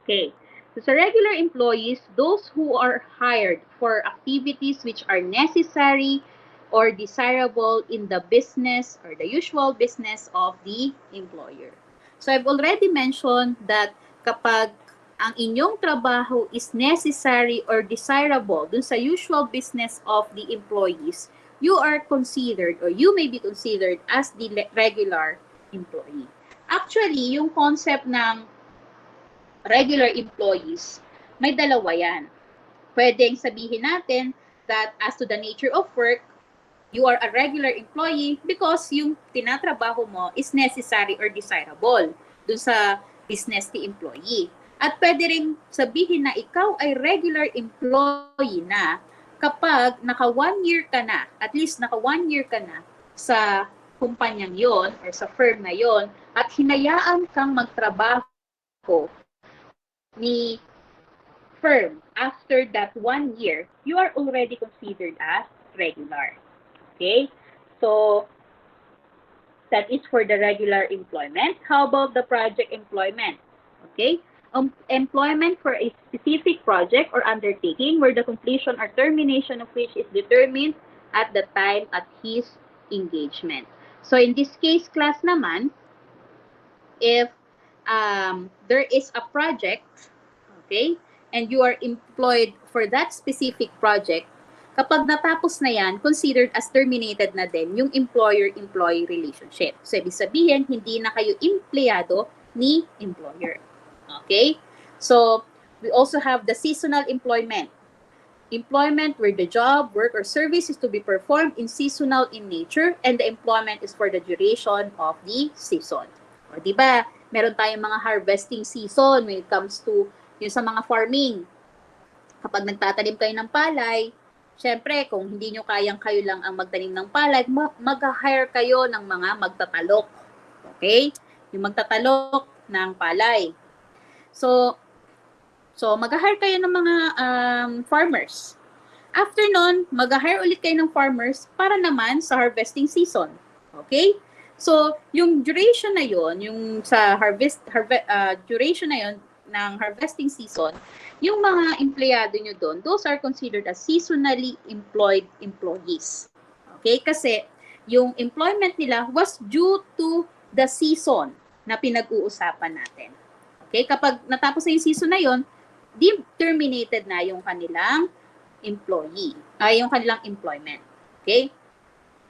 Okay. So sa regular employees, those who are hired for activities which are necessary or desirable in the business or the usual business of the employer. So I've already mentioned that kapag ang inyong trabaho is necessary or desirable dun sa usual business of the employees, you are considered or you may be considered as the regular employee. Actually, yung concept ng regular employees, may dalawa yan. Pwedeng sabihin natin that as to the nature of work, you are a regular employee because yung tinatrabaho mo is necessary or desirable dun sa business ni employee. At pwede rin sabihin na ikaw ay regular employee na kapag naka 1 year ka na, at least naka 1 year ka na sa kumpanyang yon or sa firm na yon at hinayaan kang magtrabaho ni firm after that 1 year, you are already considered as regular. Okay? So, that is for the regular employment. How about the project employment? Okay? Employment for a specific project or undertaking where the completion or termination of which is determined at the time at his engagement. So, in this case, class naman, if there is a project, okay, and you are employed for that specific project, kapag natapos na yan, considered as terminated na din yung employer-employee relationship. So, ibig sabihin, hindi na kayo empleyado ni employer. Okay? So, we also have the seasonal employment. Employment where the job, work, or service is to be performed in seasonal in nature and the employment is for the duration of the season. O, di ba? Meron tayong mga harvesting season when it comes to yung sa mga farming. Kapag nagtatanim kayo ng palay, syempre, kung hindi nyo kayang kayo lang ang magtanim ng palay, mag-hire kayo ng mga magtatalok. Okay? Yung magtatalok ng palay. So mag-hire kayo ng mga farmers. After nun, mag-hire ulit kayo ng farmers para naman sa harvesting season. Okay? So, yung duration na yon, yung sa duration na yon ng harvesting season, yung mga empleyado nyo doon, those are considered as seasonally employed employees. Okay? Kasi yung employment nila was due to the season na pinag-uusapan natin. Okay? Kapag natapos na yung season na yon, terminated na yung kanilang yung kanilang employment. Okay?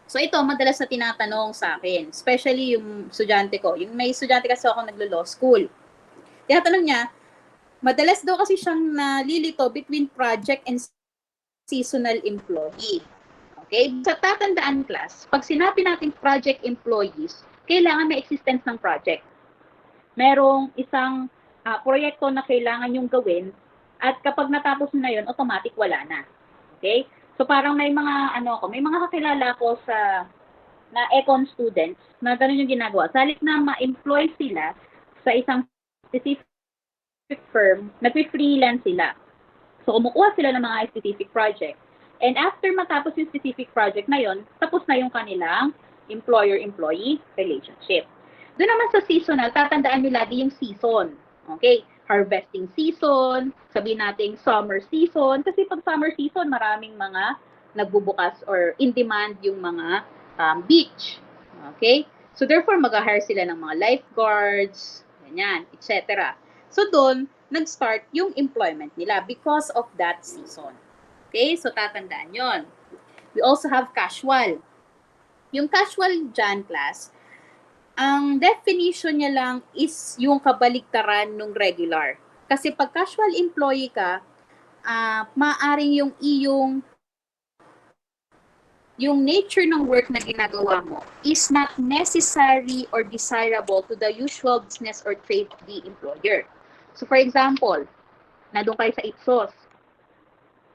So ito, madalas na tinatanong sa akin, especially yung estudyante ko. Yung may estudyante kasi ako naglo-law school. Tinatanong niya, madalas daw kasi siyang nalilito between project and seasonal employee. Okay? Sa tatandaan class, pag sinabi natin project employees, kailangan may existence ng project. Merong isang proyekto na kailangan yung gawin at kapag natapos na yun, automatic wala na. Okay? So parang may mga may mga kakilala ko na econ students na ganun yung ginagawa. Sa halip na ma-employ sila sa isang specific firm, nagpi-freelance sila. So kumukuha sila ng mga specific project. And after matapos yung specific project na yon, tapos na yung kanilang employer-employee relationship. Doon naman sa seasonal, tatandaan nyo lagi yung season. Okay? Harvesting season, sabihin natin summer season, kasi pag summer season, maraming mga nagbubukas or in demand yung mga beach. Okay? So therefore, mag-hire sila ng mga lifeguards, ganyan, etc. So doon, nag-start yung employment nila because of that season. Okay? So tatandaan yon. We also have casual. Yung casual dyan, class, ang definition niya lang is yung kabaligtaran ng regular. Kasi pag casual employee ka, maaring yung nature ng work na ginagawa mo is not necessary or desirable to the usual business or trade of the employer. So for example, nandun kayo sa Ipsos.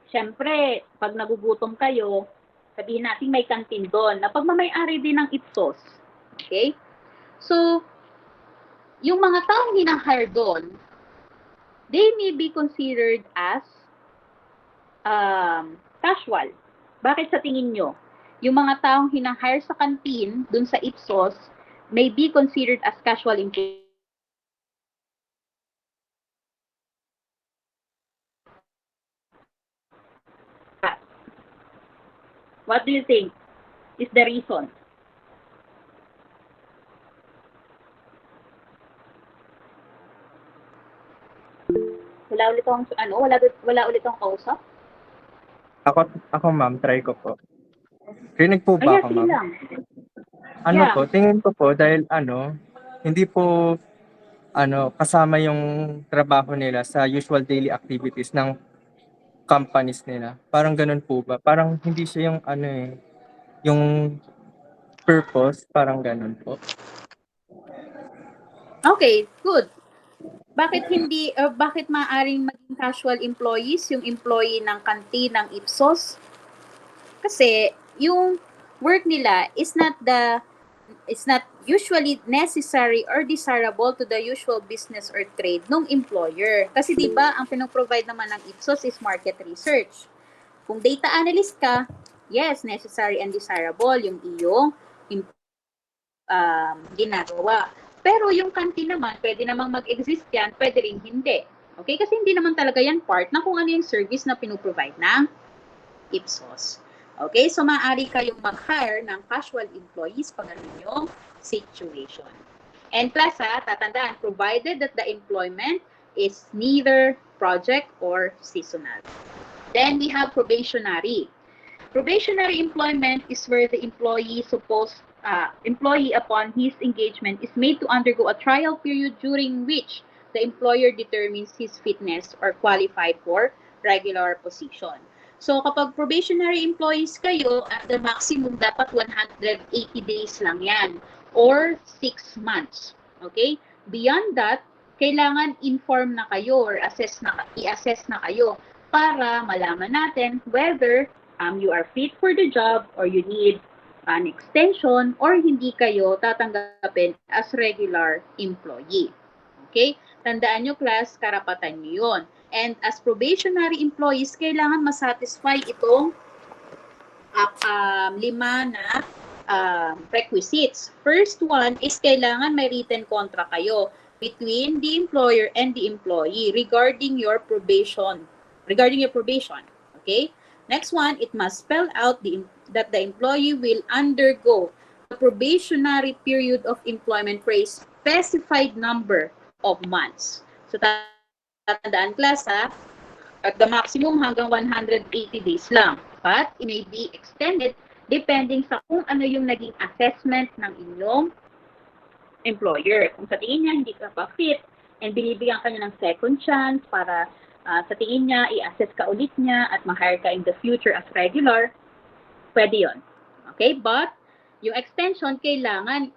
Siyempre, pag nagugutom kayo, sabihin natin may kantin doon na pagmamay-ari din ng Ipsos. Okay? So, yung mga taong hinahire doon, they may be considered as casual. Bakit sa tingin nyo? Yung mga taong hinahire sa canteen dun sa Ipsos may be considered as casual employees. What do you think is the reason? Wala ulit akong kausap? Ako, ako ma'am, try ko po. Rinig po ba Ay, ako, sige ma'am? lang. Ano Yeah. po, tingin ko po dahil hindi po kasama yung trabaho nila sa usual daily activities ng companies nila. Parang ganun po ba? Parang hindi siya yung yung purpose, parang ganun po. Okay, good. Bakit maaring maging casual employees yung employee ng canteen ng Ipsos? Kasi yung work nila is not usually necessary or desirable to the usual business or trade ng employer. Kasi 'di ba ang pinoprovide naman ng Ipsos is market research. Kung data analyst ka, yes, necessary and desirable yung iyong ginagawa. Pero yung canteen naman, pwede namang mag-exist yan, pwede rin hindi. Okay? Kasi hindi naman talaga yan part ng kung ano yung service na pinoprovide ng Ipsos. Okay? So, maaari kayong mag-hire ng casual employees pag ano yung situation. And plus, tatandaan, provided that the employment is neither project or seasonal. Then, we have probationary. Probationary employment is where the employee upon his engagement is made to undergo a trial period during which the employer determines his fitness or qualified for regular position. So kapag probationary employees kayo, at the maximum dapat 180 days lang yan or 6 months. Okay? Beyond that, kailangan inform na kayo or i-assess na kayo para malaman natin whether you are fit for the job or you need an extension or hindi kayo tatanggapin as regular employee. Okay? Tandaan nyo class, karapatan nyo yun. And as probationary employees, kailangan masatisfy itong 5 na requisites. First one is kailangan may written contract kayo between the employer and the employee regarding your probation. Okay? Next one, it must spell out that the employee will undergo the probationary period of employment for a specified number of months. So, tatandaan class at the maximum hanggang 180 days lang. But it may be extended depending sa kung ano yung naging assessment ng inyong employer. Kung sa tingin niya hindi ka pa fit and binibigyan ka niya ng second chance para sa tingin niya, i-assess ka ulit niya at ma-hire ka in the future as regular, pwede yon. Okay? But, yung extension, kailangan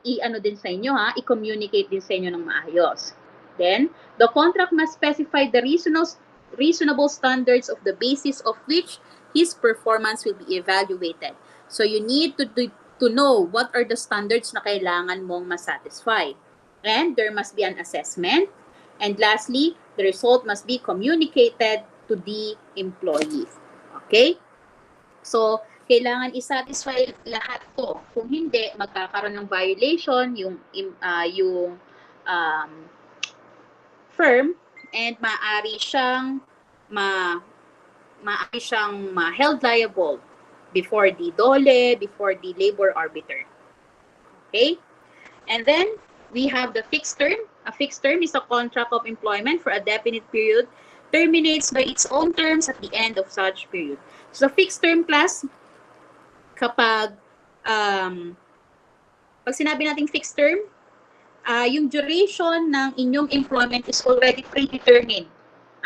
i-ano din sa inyo i-communicate din sa inyo ng maayos. Then, the contract must specify the reasonable standards of the basis of which his performance will be evaluated. So, you need to know what are the standards na kailangan mong masatisfy. And there must be an assessment. And lastly, the result must be communicated to the employee. Okay? So, kailangan i-satisfy lahat to. Kung hindi, magkakaroon ng violation yung firm and ma maaari siyang ma-held liable before the DOLE, before the labor arbiter. Okay? And then, we have the fixed term. A fixed term is a contract of employment for a definite period, terminates by its own terms at the end of such period. So, fixed term class, kapag pag sinabi nating fixed term, yung duration ng inyong employment is already predetermined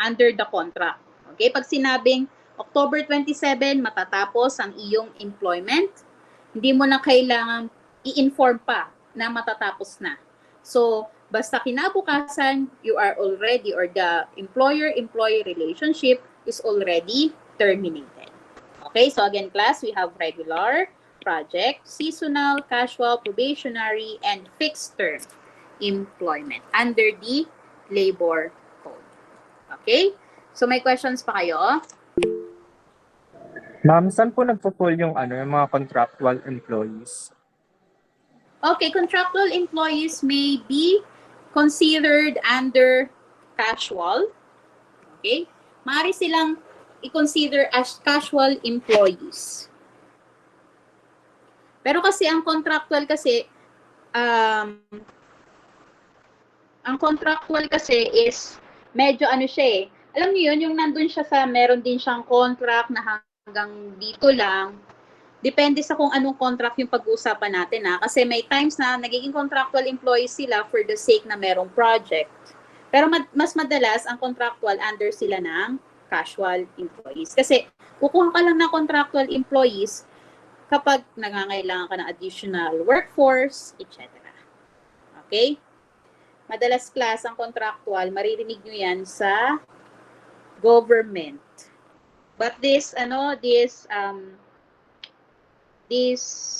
under the contract. Okay? Pag sinabing October 27, matatapos ang iyong employment, hindi mo na kailangang i-inform pa na matatapos na. So, basta kinabukasan, you are already, or the employer-employee relationship is already terminated. Okay, so again, class, we have regular, project, seasonal, casual, probationary, and fixed term employment under the labor code. Okay? So, may questions pa kayo? Ma'am, saan po nagpo-fall yung yung mga contractual employees? Okay, contractual employees may be considered under casual. Okay? Maaari silang i-consider as casual employees. Pero kasi ang contractual kasi, um, ang contractual kasi is medyo ano siya eh. Alam niyo yun, yung nandun siya sa, meron din siyang contract na hanggang dito lang. Depende sa kung anong contract yung pag-uusapan natin ha. Kasi may times na nagiging contractual employees sila for the sake na merong project. Pero mas madalas ang contractual under sila ng casual employees. Kasi kukuha ka lang ng contractual employees kapag nangangailangan ka ng additional workforce, etc. Okay? Madalas class ang contractual, maririnig nyo yan sa government. But these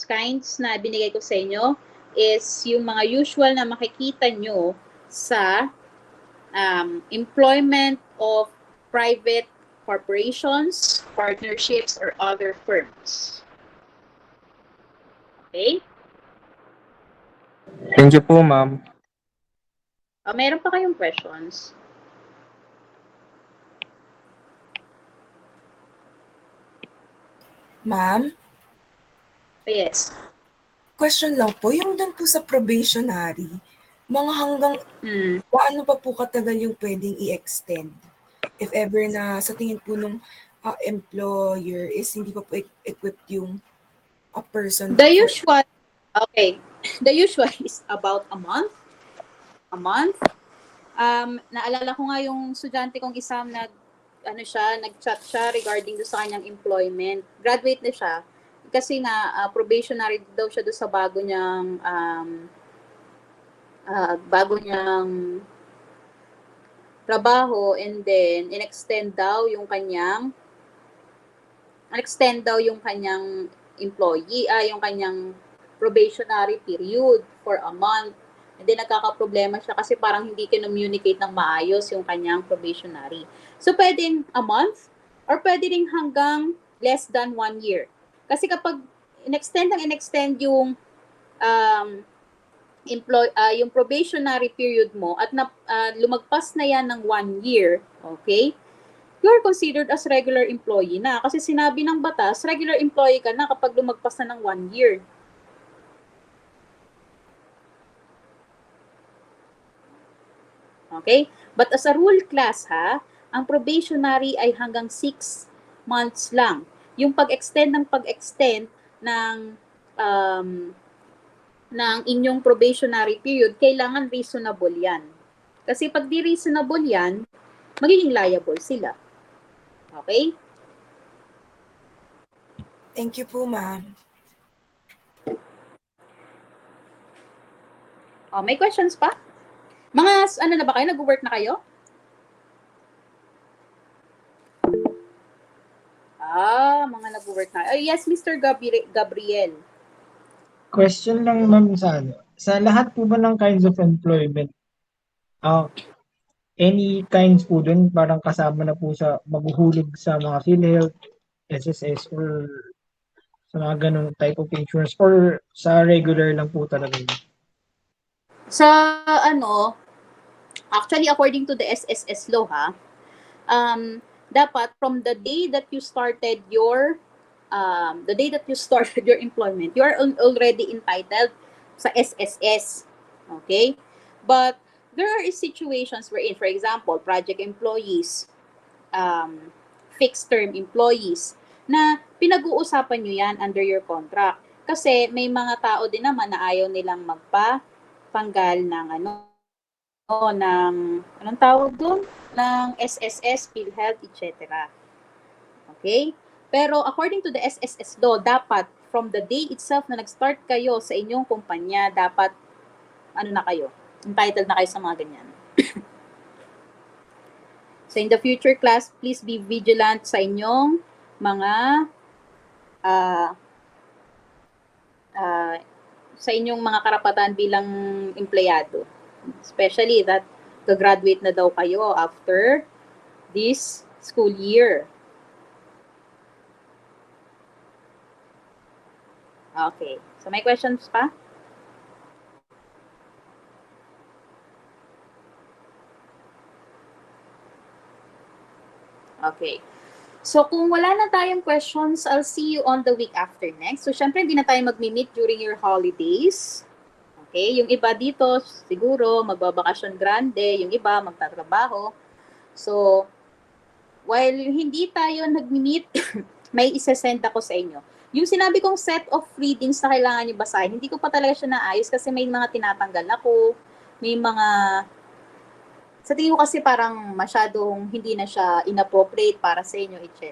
kinds na binigay ko sa inyo is yung mga usual na makikita nyo sa employment of private corporations, partnerships, or other firms. Okay? Thank you po, ma'am. Meron pa kayong questions? Ma'am, Yes. question lang po, yung dun po sa probationary, mga hanggang Hmm. paano pa po katagal yung pwedeng i-extend? If ever na sa tingin po nung employer is hindi pa po equipped yung person The for usual, okay, the usual is about a month. A month. Naalala ko nga yung estudyante kong isa nag-chat siya regarding do sa kanyang employment. Graduate na siya. Kasi nga, probationary daw siya do sa bago niyang trabaho, and then extend daw yung kanyang yung kanyang probationary period for a month. And then nagkakaproblema siya kasi parang hindi communicate ng maayos yung kanyang probationary. So pwedeng a month or pwede rin hanggang less than 1 year. Kasi kapag in-extend yung yung probationary period mo at lumagpas na yan ng 1 year, okay? You're considered as regular employee na. Kasi sinabi ng batas, regular employee ka na kapag lumagpas na ng 1 year. Okay? But as a rule class ang probationary ay hanggang 6 months lang. Yung pag-extend um, ng inyong probationary period, kailangan reasonable yan. Kasi pag di reasonable yan, magiging liable sila. Okay? Thank you po, ma'am. May questions pa? Mga ano na ba kayo? Nag-work na kayo? Mga nag-work na. Yes, Mr. Gabriel. Question lang ma'am sa lahat po ba ng kinds of employment, any kinds po dun parang kasama na po sa maghuhulog sa mga PhilHealth, SSS or sa mga ganung type of insurance or sa regular lang po talaga yun? Sa actually according to the SSS law dapat from the day that you started your employment, you are already entitled sa SSS. Okay? But there are situations wherein, for example, project employees, fixed term employees, na pinag-uusapan nyo yan under your contract. Kasi may mga tao din naman na ayaw nilang magpatanggal ng anong tawag doon? Ng SSS, PhilHealth, etc. Okay? Pero according to the SSS law, dapat from the day itself na nag-start kayo sa inyong kumpanya, dapat na kayo, entitled na kayo sa mga ganyan. So in the future class, please be vigilant sa inyong mga sa inyong mga karapatan bilang empleyado. Especially that gagraduate na daw kayo after this school year. Okay. So may questions pa? Okay. So kung wala na tayong questions, I'll see you on the week after next. So syempre hindi na tayo mag-meet during your holidays. Okay? Yung iba dito, siguro magbabakasyon grande, yung iba magtatrabaho. So, while hindi tayo nag-meet, may isa-send ako sa inyo. Yung sinabi kong set of readings na kailangan nyo basahin, hindi ko pa talaga siya naayos kasi may mga tinatanggal ako, may mga sa tingin ko kasi parang masyadong hindi na siya inappropriate para sa inyo, etc.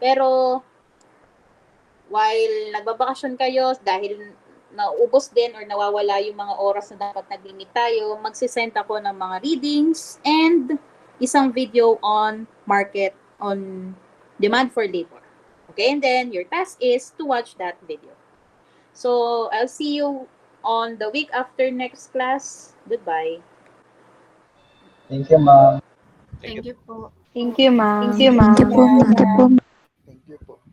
Pero, while nagbabakasyon kayo, dahil naubos din or nawawala yung mga oras na dapat nag-limit tayo, magsisend ako ng mga readings and isang video on market, on demand for labor. Okay, and then your task is to watch that video. So, I'll see you on the week after next class. Goodbye. Thank you, ma'am. Thank you po. Thank you, Thank ma'am. you, Thank you po, ma'am. ma'am. Thank you po.